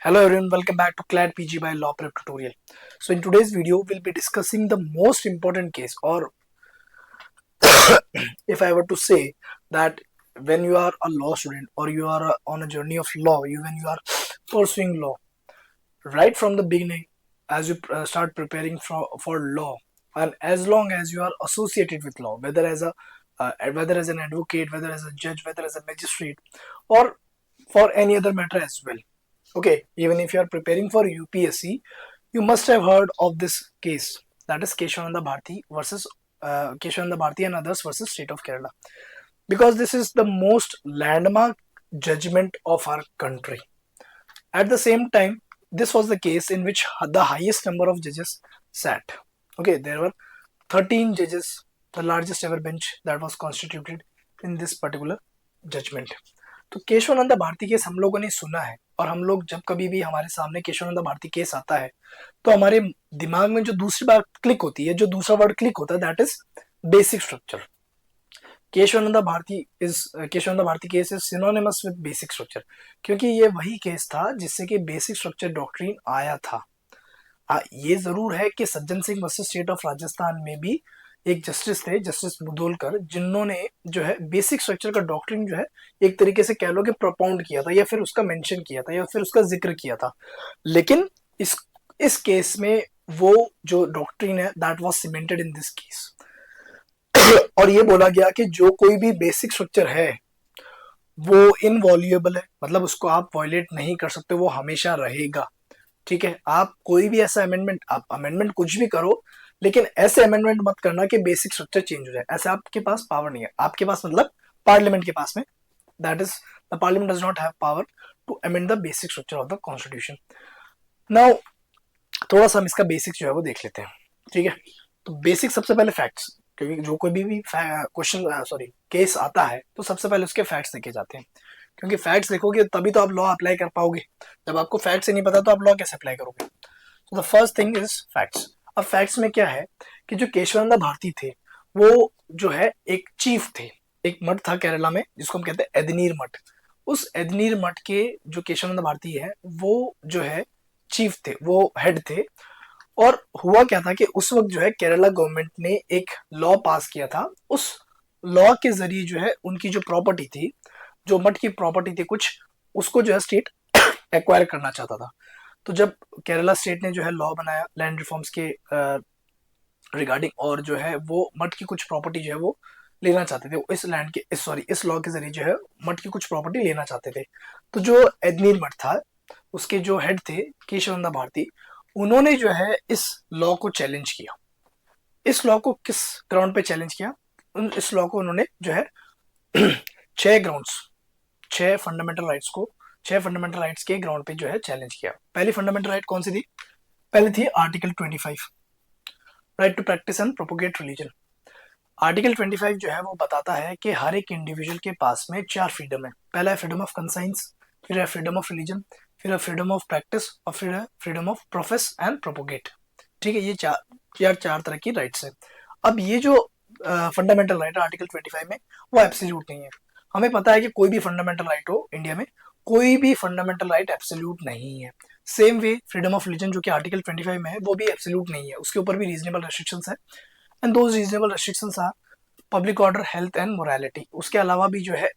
Hello everyone, welcome back to CLAD PG by Law Prep tutorial. So in today's video, we'll be discussing the most important case, or if I were to say that when you are a law student or you are on a journey of law, when you are pursuing law, right from the beginning, as you start preparing for law, and as long as you are associated with law, whether as an advocate, whether as a judge, whether as a magistrate, or for any other matter as well. Okay, even if you are preparing for UPSC, you must have heard of this case, that is Keshavananda Bharti versus Keshavananda Bharti and others versus State of Kerala, because this is the most landmark judgment of our country. At the same time, this was the case in which the highest number of judges sat. Okay, there were 13 judges, the largest ever bench that was constituted in this particular judgment. तो Keshavananda Bharati case हम लोगों ने सुना है, और हम लोग जब कभी भी हमारे सामने केशवानंद भारती केस आता है तो हमारे दिमाग में जो दूसरी बात क्लिक होती है, जो दूसरा वर्ड क्लिक होता है, that is basic structure. Kesavananda Bharati case is synonymous with basic structure, क्योंकि ये वही केस था जिससे कि बेसिक स्ट्रक्चर डॉक्ट्रिन आया था. ये जरूर है कि सज्जन Singh versus state of Rajasthan में भी एक जस्टिस थे, जस्टिस मुदोलकर, जिन्होंने जो है बेसिक स्ट्रक्चर का डॉक्ट्रिन जो है एक तरीके से कह लो कि प्रोपाउंड किया था, या फिर उसका मेंशन किया था, या फिर उसका जिक्र किया था. लेकिन इस केस में वो जो डॉक्ट्रिन है that was cemented in this case, और ये बोला गया कि जो कोई भी बेसिक स्ट्रक्चर है वो इनवॉल्यूएबल है, मतलब उसको आप वॉयलेट नहीं कर सकते, वो हमेशा रहेगा. ठीक है, आप कोई भी ऐसा अमेंडमेंट कुछ भी करो, लेकिन ऐसे अमेंडमेंट मत करना कि बेसिक स्ट्रक्चर चेंज हो जाए. ऐसे आपके पास पावर नहीं है, आपके पास मतलब पार्लियामेंट के पास में, that is the parliament does not have power to amend the basic structure of the constitution. Now थोड़ा सा हम इसका बेसिक जो है वो देख लेते हैं. ठीक है, तो बेसिक सबसे पहले फैक्ट्स, क्योंकि जो कोई भी केस आता है तो सबसे पहले उसके फैक्ट्स देखे जाते हैं, क्योंकि फैक्ट्स देखोगे तभी तो आप लॉ अप्लाई कर पाओगे. जब आपको फैक्ट्स ही नहीं पता तो आप लॉ कैसे अप्लाई करोगे. तो the first thing is facts. अब फैक्ट्स में क्या है कि जो केशवानंद भारती थे वो जो है एक चीफ थे. एक मठ था केरला में जिसको हम कहते हैं एदनीर मठ. उस एदनीर मठ के जो केशवानंद भारती है वो जो है चीफ थे, वो हेड थे. और हुआ क्या था कि उस वक्त जो है केरला गवर्नमेंट ने एक लॉ पास किया था. उस लॉ के जरिए जो है उनकी जो प्रॉपर्टी थी, जो मठ की प्रॉपर्टी थी कुछ, उसको जो है स्टेट एक्वायर करना चाहता था. तो जब केरला स्टेट ने जो है लॉ बनाया लैंड रिफॉर्म्स के रिगार्डिंग, और जो है वो मठ की कुछ प्रॉपर्टी जो है वो लेना चाहते थे, इस लॉ के जरिए जो है मठ की कुछ प्रॉपर्टी लेना चाहते थे. तो जो एदनीर मठ था उसके जो हेड थे केशवानंद भारती, उन्होंने जो है इस लॉ को चैलेंज किया. इस लॉ को किस ग्राउंड पे चैलेंज किया? इस लॉ को उन्होंने जो है 6 फंडामेंटल राइट्स के ग्राउंड पे जो है चैलेंज किया. पहली फंडामेंटल राइट कौन सी थी? पहली थी article 25, right to practise and propagate religion. Article 25 जो है वो बताता है कि हर एक इंडिविजुअल के पास में 4 फ्रीडम है. पहला है फ्रीडम ऑफ कंसाइंस, फिर है फ्रीडम ऑफ रिलीजन, फिर है फ्रीडम ऑफ प्रैक्टिस, और फिर है freedom of profess and propagate. ठीक है, ये चार तरह की राइट्स है. अब ये जो फंडामेंटल राइट है आर्टिकल 25 में, वो एब्सोल्यूट नहीं है. हमें पता है कि कोई भी फंडामेंटल राइट हो इंडिया में, कोई भी फंडामेंटल राइट एब्सोल्यूट नहीं है. Same way freedom of religion जो कि आर्टिकल 25 में है वो भी एब्सोल्यूट नहीं है, उसके ऊपर भी रीजनेबल रेस्ट्रिक्शंस है. And those reasonable restrictions are public order, health and morality. उसके अलावा भी जो है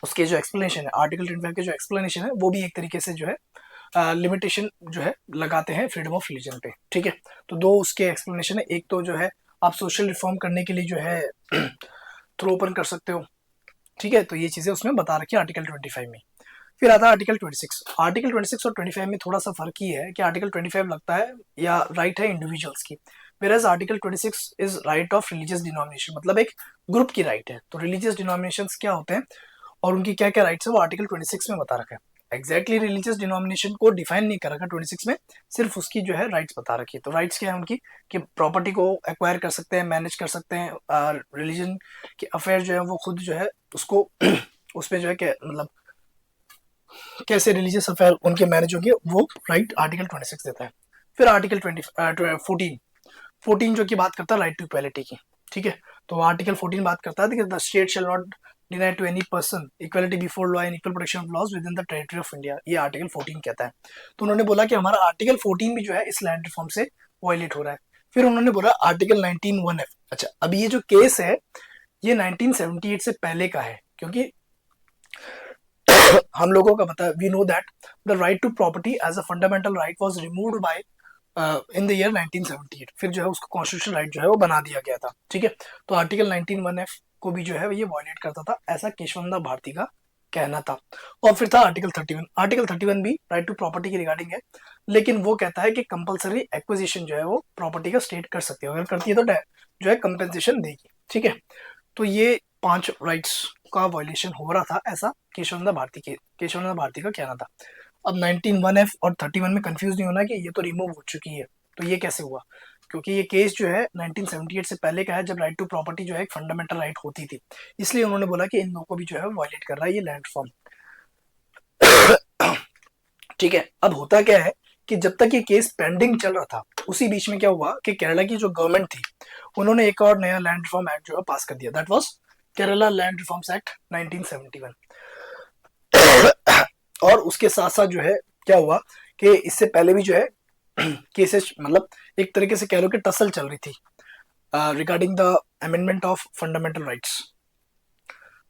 उसके जो एक्सप्लेनेशन है, आर्टिकल 25 के जो एक्सप्लेनेशन है वो भी एक तरीके से जो है लिमिटेशन जो है लगाते हैं फ्रीडम ऑफ रिलीजन पे. ठीक है, तो दो उसके एक्सप्लेनेशन है. एक तो जो है आप सोशल रिफॉर्म करने के लिए जो है थ्रो ओपन कर सकते हो. ठीक है, तो ये चीजें उसमें बता रखी है आर्टिकल 25 में. फिर आता है आर्टिकल 26. आर्टिकल 26 और 25 में थोड़ा सा फर्क ही है कि आर्टिकल 25 लगता है या राइट है इंडिविजुअल्स की, whereas article 26 is right of religious denomination, मतलब एक ग्रुप की राइट है. तो रिलीजियस डिनोमिनेशंस क्या होते हैं और उनकी क्या क्या राइट्स है वो आर्टिकल 26 में बता रखा है. एग्जैक्टली रिलीजियस डिनोमिनेशन को डिफाइन नहीं कर रखा 26 में, सिर्फ उसकी जो है राइट्स बता रखी है. तो राइट्स क्या है उनकी कि प्रॉपर्टी को एक्वायर कर सकते हैं, मैनेज कर सकते हैं, रिलीजन के अफेयर जो है वो खुद जो है उसको उसमें जो है मतलब कैसे रिलीजियस अफेयर उनके मैनेज होंगे, वो राइट आर्टिकल 26 देता है. फिर आर्टिकल 14 जो की बात करता है राइट टू इक्वालिटी की. ठीक है, तो आर्टिकल 14 बात करता है कि the state shall not denied to any person equality before law and equal protection of laws within the territory of India, ये आर्टिकल 14 कहता है। तो उन्होंने बोला कि हमारा आर्टिकल 14 भी जो है इस लैंड रिफॉर्म से वायलेट हो रहा है। फिर उन्होंने बोला आर्टिकल 19(1)(f)। अच्छा, अभी ये जो केस है ये 1978 से पहले का है, क्योंकि हम लोगों का पता है, we know that the right to property as a fundamental right was removed by in the year 1978। फिर जो है उसको कॉन्स्टिट्यूशन राइट जो है वो बना दिया गया था, ठीक है। तो आर्टिकल 19(1)(f) को भी जो है ये वायलेट करता था, ऐसा केशवनंदा भारती का कहना था। और फिर था आर्टिकल 31। आर्टिकल 31 भी राइट टू प्रॉपर्टी की रिगार्डिंग है, लेकिन वो कहता है कि कंपलसरी एक्विजिशन जो है वो प्रॉपर्टी का स्टेट कर सकती है, अगर करती है तो जो है कंपेंसेशन देगी, ठीक है। तो ये 5 राइट्स का वायलेशन हो रहा था, ऐसा केशवनंदा भारती का कहना था। अब 19(1)(f) और 31 में कंफ्यूज नहीं होना कि ये तो रिमूव हो चुकी है, तो ये कैसे हुआ, क्योंकि ये केस जो है 1978 से पहले का है, जब राइट टू प्रॉपर्टी जो है एक फंडामेंटल राइट होती थी। इसलिए उन्होंने बोला कि इन लोगों को भी जो है वायलेट कर रहा है ये लैंड फॉर्म, ठीक है। अब होता क्या है कि जब तक ये केस पेंडिंग चल रहा था, उसी बीच में क्या हुआ कि केरला की जो गवर्नमेंट थी उन्होंने एक और नया लैंड रिफॉर्म एक्ट जो है पास कर दिया, that was Kerala land reforms act 1971। और उसके साथ साथ जो है क्या हुआ कि इससे पहले भी जो है केसेस, मतलब एक तरीके से कह लो कि टसल चल रही थी regarding the amendment of fundamental rights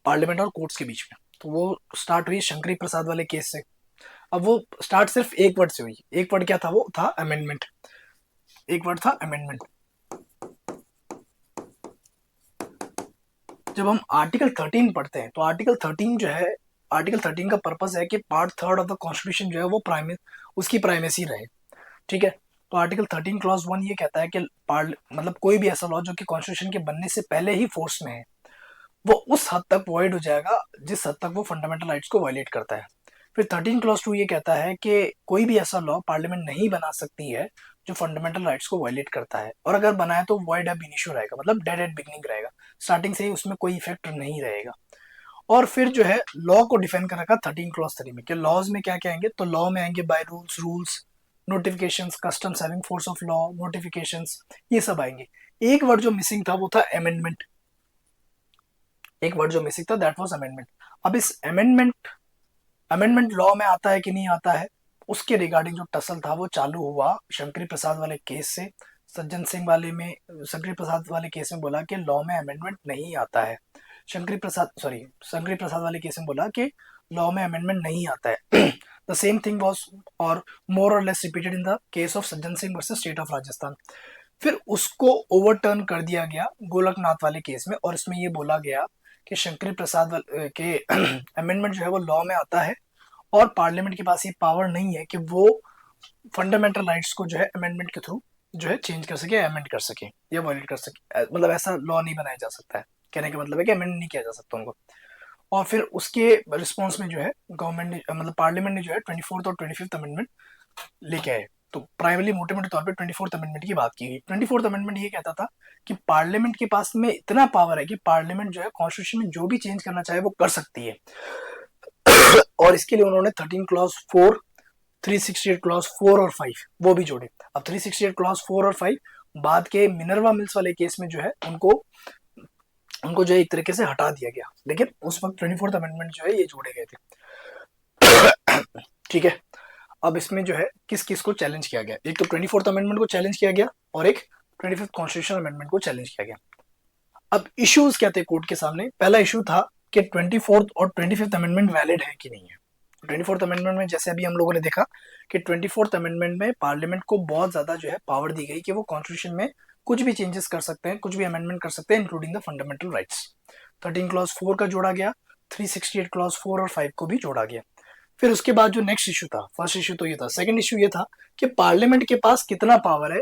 parliament और कोर्ट्स के बीच में। तो वो स्टार्ट हुई शंकरी प्रसाद वाले केस से। अब वो स्टार्ट सिर्फ एक वर्ड से हुई। एक वर्ड क्या था? वो था अमेंडमेंट। एक वर्ड था अमेंडमेंट। जब हम आर्टिकल 13 पढ़ते हैं तो आर्टिकल 13 जो है, आर्टिकल 13 का पर्पस है कि पार्ट 3 ऑफ द कॉन्स्टिट्यूशन जो है वो उसकी प्राइमेसी रहे, ठीक है। तो आर्टिकल 13 क्लॉज 1 ये कहता है कि मतलब कोई भी ऐसा लॉ जो कि कॉन्स्टिट्यूशन के बनने से पहले ही फोर्स में है, वो उस हद तक वॉइड हो जाएगा जिस हद तक वो फंडामेंटल राइट्स को वायलेट करता है। फिर 13 क्लॉज 2 ये कहता है कि कोई भी ऐसा लॉ पार्लियामेंट नहीं बना सकती है जो फंडामेंटल राइट्स को वायलेट करता है, और अगर बनाए तो वॉइड अब इनिशियो रहेगा, मतलब डेड एट बिगनिंग रहेगा, स्टार्टिंग से ही उसमें कोई इफेक्ट नहीं रहेगा। और फिर जो है लॉ को डिफाइन कर रखा 13 क्लॉज 3 में कि लॉज में क्या क्या आएंगे। तो लॉ में आएंगे by rules, notifications, customs having force of law, notifications, ये सब आएंगे। एक वर्ड जो मिसिंग था वो था अमेंडमेंट। एक वर्ड जो मिसिंग था दैट वाज अमेंडमेंट। अब इस अमेंडमेंट लॉ में आता है कि नहीं आता है, उसके रिगार्डिंग जो टसल था वो चालू हुआ शंकरी प्रसाद वाले केस से। शंकरी प्रसाद वाले केस में बोला कि लॉ में अमेंडमेंट नहीं आता है। शंकरी प्रसाद वाले केस में बोला कि लॉ में अमेंडमेंट नहीं आता है। द सेम थिंग वॉज और मोर और less repeated in the case of Sajjan Singh versus state of Rajasthan. फिर उसको ओवरटर्न कर दिया गया गोलकनाथ वाले केस में, और इसमें ये बोला गया कि शंकरी प्रसाद के अमेंडमेंट जो है वो लॉ में आता है, और पार्लियामेंट के पास ये पावर नहीं है कि वो फंडामेंटल राइट्स को जो है अमेंडमेंट के थ्रू जो है चेंज कर सके, अमेंड कर सके या वायलेट कर सके। मतलब ऐसा लॉ नहीं बनाया जा सकता है, कहने का मतलब है कि अमेंड नहीं किया जा सकता उनको। और फिर उसके रिस्पॉन्स में जो है गवर्नमेंट ने, मतलब पार्लियामेंट ने जो है 24th और 25th अमेंडमेंट लेके आए। तो प्राइमरी मोटे मोटे तौर पे 24th अमेंडमेंट की बात की गई। 24th अमेंडमेंट ये कहता था कि पार्लियामेंट के पास में इतना पावर है कि पार्लियामेंट जो है कॉन्स्टिट्यूशन में जो भी चेंज करना चाहे वो कर सकती है। और इसके लिए उन्होंने 13 क्लॉज 4, 368 क्लॉज 4 और 5 वो भी जोड़े। अब 368 क्लॉज 4 और 5 बाद के मिनर्वा मिल्स वाले केस में जो है उनको जो है एक तरीके से हटा दिया गया, लेकिन उस वक्त 24th अमेंडमेंट जो है ये जोड़े गए थे। ठीक है। अब इसमें जो है किस किस को चैलेंज किया गया? एक तो 24th अमेंडमेंट को चैलेंज किया गया और एक 25th कॉन्स्टिट्यूशन अमेंडमेंट को चैलेंज किया गया। अब इश्यूज क्या थे कोर्ट के सामने? पहला इशू था कि 24th और 25th अमेंडमेंट वैलिड है कि नहीं है। 24th अमेंडमेंट में जैसे अभी हम लोगों ने देखा कि 24th अमेंडमेंट में पार्लियामेंट को बहुत ज्यादा जो है पावर दी गई कि वो कॉन्स्टिट्यूशन में कुछ भी चेंजेस कर सकते हैं, कुछ भी अमेंडमेंट कर सकते हैं, including the fundamental rights. 13 clause 4 का जोड़ा गया, 368 क्लॉज 4 और 5 को भी जोड़ा गया। फिर उसके बाद जो नेक्स्ट इशू था, फर्स्ट इशू तो ये था, सेकंड इशू ये था कि पार्लियामेंट के पास कितना पावर है,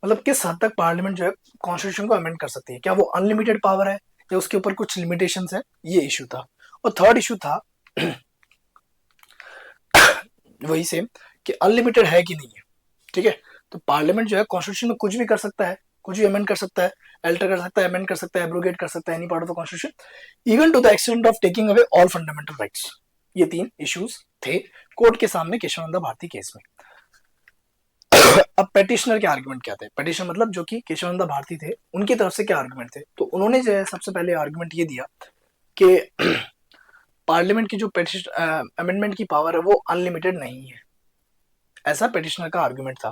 मतलब किस हद तक पार्लियामेंट जो है कॉन्स्टिट्यूशन को अमेंड कर सकती है, क्या वो अनलिमिटेड पावर है या उसके ऊपर कुछ लिमिटेशंस है, ये इशू था। और थर्ड इशू था वही सेम कि अनलिमिटेड है कि नहीं है। ठीक है। तो पार्लियामेंट जो है कॉन्स्टिट्यूशन में कुछ भी कर सकता है, कुछ भी अमेंड कर सकता है, अल्टर कर सकता है, अमेंड कर सकता है, एब्रोगेट कर सकता है any part of the constitution, even to the extent of taking away all fundamental rights. ये 3 इश्यूज थे कोर्ट के सामने केशवानंद भारती केस में। अब पेटिशनर के आर्गुमेंट क्या थे? पेटिशनर मतलब जो कि केशवानंद भारती थे, उनकी तरफ से क्या आर्गुमेंट थे? तो उन्होंने जो है सबसे पहले आर्गुमेंट ये दिया कि पार्लियामेंट की जो अमेंडमेंट की पावर है वो अनलिमिटेड नहीं है, ऐसा पिटिशनर का आर्गुमेंट था।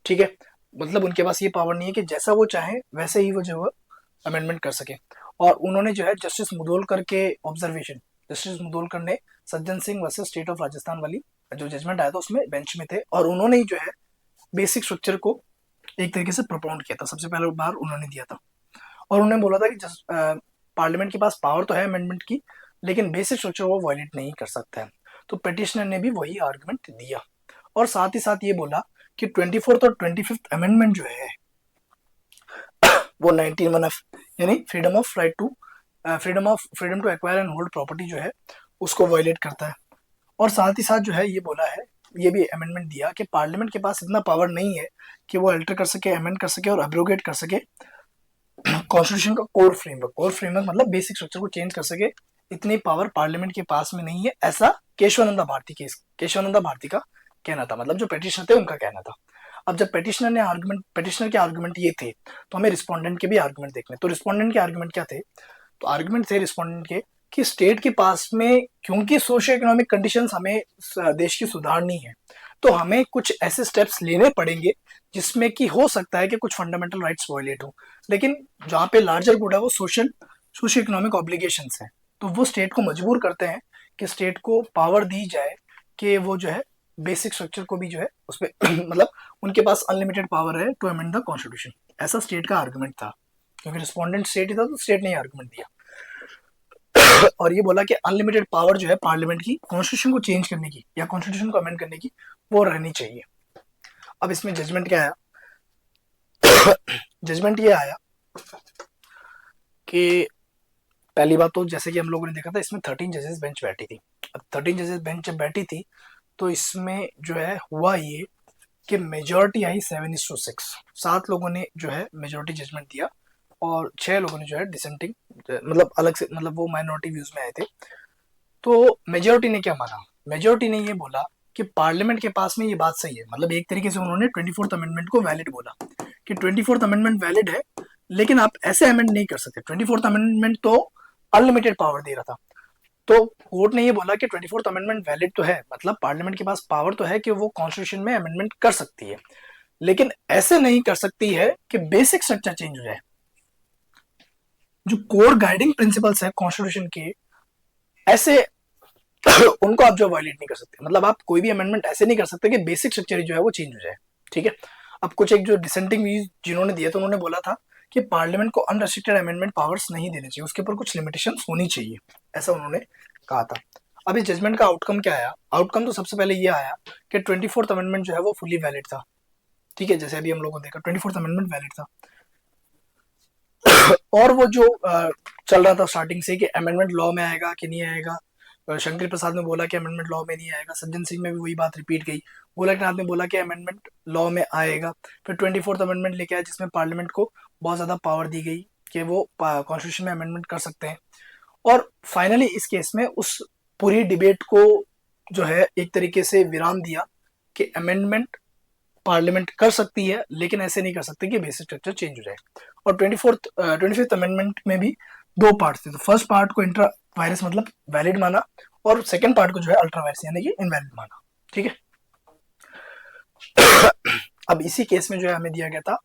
ठीक है, मतलब उनके पास ये पावर नहीं है कि जैसा वो चाहे वैसे ही वो जो है अमेंडमेंट कर सके। और उन्होंने जो है जस्टिस मुदोलकर के ऑब्जर्वेशन, जस्टिस मुदोलकर ने सज्जन Singh versus state of Rajasthan वाली जो जजमेंट आया था उसमें बेंच में थे, और उन्होंने ही जो है बेसिक स्ट्रक्चर को एक तरीके से प्रपोन्ड किया था, सबसे पहले बार उन्होंने दिया था। और उन्होंने बोला था कि पार्लियामेंट के पास पावर तो है अमेंडमेंट की, लेकिन बेसिक स्ट्रक्चर वो वायलेट नहीं कर सकता है। तो पिटिशनर ने भी वही आर्गुमेंट दिया, और साथ ही साथ ये बोला कि 24th और 25th अमेंडमेंट जो है वो 19(1)(f यानी freedom to acquire and hold property जो है उसको वायलेट करता है। और साथ ही साथ जो है ये बोला है, ये भी अमेंडमेंट दिया कि पार्लियामेंट के पास इतना पावर नहीं है कि वो अल्टर कर सके, अमेंड कर सके और अब्रोगेट कर सके कॉन्स्टिट्यूशन का कोर फ्रेमवर्क मतलब बेसिक स्ट्रक्चर को चेंज कर सके। इतनी पावर पार्लियामेंट के पास में नहीं है, ऐसा केशवानंदा भारती का कहना था, मतलब जो पेटिशनर थे उनका कहना था। अब जब पेटिशनर के आर्गुमेंट ये थे, तो हमें रिस्पोंडेंट के भी आर्गुमेंट देखने। तो रिस्पोंडेंट के आर्गुमेंट क्या थे? तो आर्गुमेंट थे रिस्पोंडेंट के कि स्टेट के पास में क्योंकि सोशियो इकोनॉमिक कंडीशंस हमें देश की सुधारनी है, तो हमें कुछ ऐसे स्टेप्स लेने पड़ेंगे जिसमें कि हो सकता है कि कुछ फंडामेंटल राइट्स वायलेट हो, लेकिन जहाँ पे लार्जर गुड है वो सोशियो इकोनॉमिक ऑब्लिगेशंस है। तो वो स्टेट को मजबूर करते हैं कि स्टेट को पावर दी जाए कि वो जो है बेसिक स्ट्रक्चर को भी जो है उसमें मतलब उनके पास अनलिमिटेड पावर है टू अमेंड द कॉन्स्टिट्यूशन, ऐसा स्टेट का आर्गुमेंट था। क्योंकि रिस्पोंडेंट स्टेट ही था तो स्टेट ने ही आर्गुमेंट दिया और ये बोला कि अनलिमिटेड पावर जो है पार्लियामेंट की कॉन्स्टिट्यूशन को चेंज करने की या कॉन्स्टिट्यूशन को अमेंड करने की वो रहनी चाहिए। अब इसमें जजमेंट क्या आया? जजमेंट ये आया कि पहली बात तो जैसे कि हम लोगों ने देखा था इसमें 13 जजेस बेंच बैठी थी। अब 13 जजेस बेंच जब बैठी थी तो इसमें जो है हुआ ये कि मेजोरिटी आई 7:6, 7 लोगों ने जो है मेजोरिटी जजमेंट दिया और 6 लोगों ने जो है डिसेंटिंग मतलब अलग से मतलब वो माइनॉरिटी व्यूज में आए थे। तो मेजोरिटी ने क्या माना? मेजोरिटी ने ये बोला कि पार्लियामेंट के पास में ये बात सही है, मतलब एक तरीके से उन्होंने 24th अमेंडमेंट को वैलिड बोला कि 24th अमेंडमेंट वैलिड है, लेकिन आप ऐसे अमेंड नहीं कर सकते। 24th अमेंडमेंट तो अनलिमिटेड पावर दे रहा था। तो कोर्ट ने ये बोला कि 24th अमेंडमेंट वैलिड तो है, मतलब पार्लियामेंट के पास पावर तो है कि वो कॉन्स्टिट्यूशन में अमेंडमेंट कर सकती है, लेकिन ऐसे नहीं कर सकती है कि बेसिक स्ट्रक्चर चेंज हो जाए। जो कोर गाइडिंग प्रिंसिपल्स है कॉन्स्टिट्यूशन के, ऐसे उनको आप जो वायलेट नहीं कर सकते। मतलब आप कोई भी अमेंडमेंट ऐसे नहीं कर सकते कि बेसिक स्ट्रक्चर जो है वो चेंज हो जाए। ठीक है, अब कुछ एक जो डिसेंटिंग व्यूज जिन्होंने दिए तो उन्होंने बोला था कि पार्लियामेंट को अनरेस्ट्रिक्टेड अमेंडमेंट पावर्स नहीं देने चाहिए, उसके ऊपर कुछ लिमिटेशंस होनी चाहिए, ऐसा उन्होंने कहा था। अब इस जजमेंट का आउटकम क्या आया? आउटकम तो सबसे पहले ये आया कि 24th अमेंडमेंट जो है वो फुली वैलिड था। ठीक है, जैसे अभी हम लोगों ने देखा 24th अमेंडमेंट वैलिड था। और वो जो चल रहा था स्टार्टिंग से कि अमेंडमेंट लॉ में आएगा कि नहीं आएगा, शंकर प्रसाद ने बोला कि अमेंडमेंट लॉ में नहीं आएगा, सज्जन सिंह में भी वही बात रिपीट गई, गोलकनाथ ने बोला कि अमेंडमेंट लॉ में आएगा। फिर 24th अमेंडमेंट लेके आया जिसमें पार्लियामेंट को बहुत ज़्यादा पावर दी गई कि वो कॉन्स्टिट्यूशन में अमेंडमेंट कर सकते हैं। और फाइनली इस केस में उस पूरी डिबेट को जो है एक तरीके से विराम दिया कि अमेंडमेंट पार्लियामेंट कर सकती है, लेकिन ऐसे नहीं कर सकती कि बेसिक स्ट्रक्चर चेंज हो जाए। और 25th अमेंडमेंट में भी दो पार्ट थे। तो फर्स्ट पार्ट को इंट्रा वायरस मतलब वैलिड माना, और सेकंड पार्ट को जो है अल्ट्रा वायरस यानी कि इनवैलिड माना। ठीक है, अब इसी केस में जो है हमें दिया गया था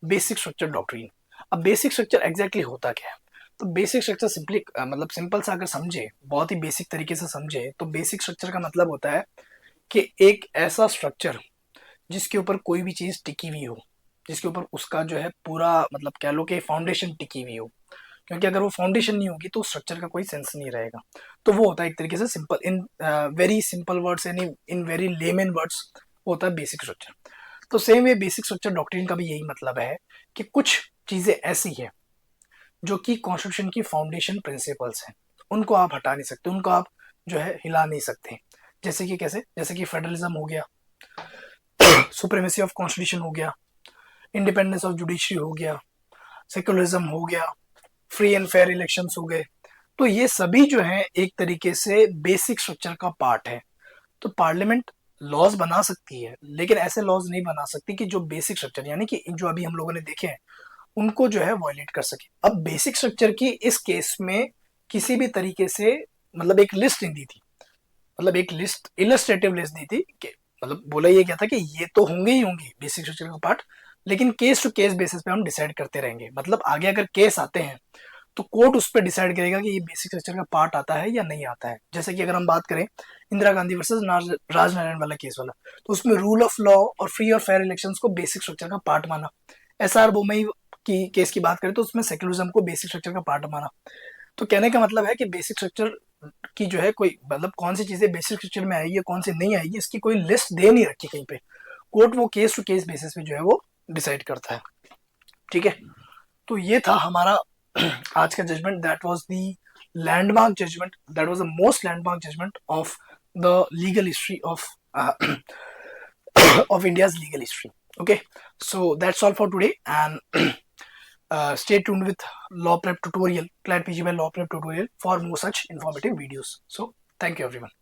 बेसिक स्ट्रक्चर डॉक्ट्रिन। अब बेसिक स्ट्रक्चर एग्जैक्टली होता क्या है? तो बेसिक स्ट्रक्चर सिंपली मतलब सिंपल सा अगर समझे, बहुत ही बेसिक तरीके से समझे, तो बेसिक स्ट्रक्चर का मतलब होता है कि एक ऐसा स्ट्रक्चर जिसके ऊपर कोई भी चीज टिकी हुई हो, जिसके ऊपर उसका जो है पूरा मतलब कह लो कि फाउंडेशन टिकी हुई हो। क्योंकि अगर वो फाउंडेशन नहीं होगी तो स्ट्रक्चर का कोई सेंस नहीं रहेगा। तो वो होता है एक तरीके से simple in very simple words यानी इन वेरी लेमन वर्ड्स वो होता है बेसिक स्ट्रक्चर। तो same way basic structure doctrine का भी यही मतलब है कि कुछ चीजें ऐसी है जो कि कॉन्स्टिट्यूशन की फाउंडेशन प्रिंसिपल्स हैं, उनको आप हटा नहीं सकते, उनको आप जो है हिला नहीं सकते। जैसे कि कैसे? जैसे कि फेडरलिज्म हो गया, सुप्रीमेसी ऑफ कॉन्स्टिट्यूशन हो गया, इंडिपेंडेंस ऑफ जुडिशरी हो गया, सेकुलरिज्म हो गया, फ्री एंड फेयर इलेक्शंस हो गए। तो ये सभी जो है एक तरीके से बेसिक स्ट्रक्चर का पार्ट है। तो पार्लियामेंट लॉज बना सकती है, लेकिन ऐसे लॉज नहीं बना सकती कि जो बेसिक स्ट्रक्चर यानी कि जो अभी हम लोगों ने देखे हैं उनको जो है वायलेट कर सके। अब बेसिक स्ट्रक्चर की इस केस में किसी भी तरीके से मतलब एक लिस्ट नहीं दी थी, मतलब एक लिस्ट इलस्ट्रेटिव लिस्ट दी थी कि मतलब बोला ये क्या था कि ये तो होंगे ही होंगे बेसिक स्ट्रक्चर का पार्ट, लेकिन केस टू केस बेसिस पे हम डिसाइड करते रहेंगे। मतलब आगे अगर केस आते हैं तो कोर्ट उस पर डिसाइड करेगा कि ये बेसिक स्ट्रक्चर का पार्ट आता है या नहीं आता है। जैसे कि अगर हम बात करें इंदिरा गांधी वर्सेस राजनारायण वाला केस वाला, तो उसमें रूल ऑफ लॉ और फ्री और फेयर इलेक्शंस को बेसिक स्ट्रक्चर का पार्ट माना। SR बोमई की केस की बात करें तो उसमें सेक्युलरिज्म को बेसिक स्ट्रक्चर का पार्ट माना। तो कहने का मतलब है कि बेसिक स्ट्रक्चर की जो है कोई मतलब कौन सी चीजें बेसिक स्ट्रक्चर में आएगी कौन सी नहीं आएगी इसकी कोई लिस्ट दे नहीं रखी कहीं पे। कोर्ट वो केस टू केस बेसिस पे जो है वो डिसाइड करता है। ठीक है, तो ये था हमारा आज का judgment. That was the landmark judgment, that was the most landmark judgment of the legal history of of India's legal history. Okay, so that's all for today, and stay tuned with Law Prep tutorial, Client PG by Law Prep tutorial for more such informative videos. So thank you everyone.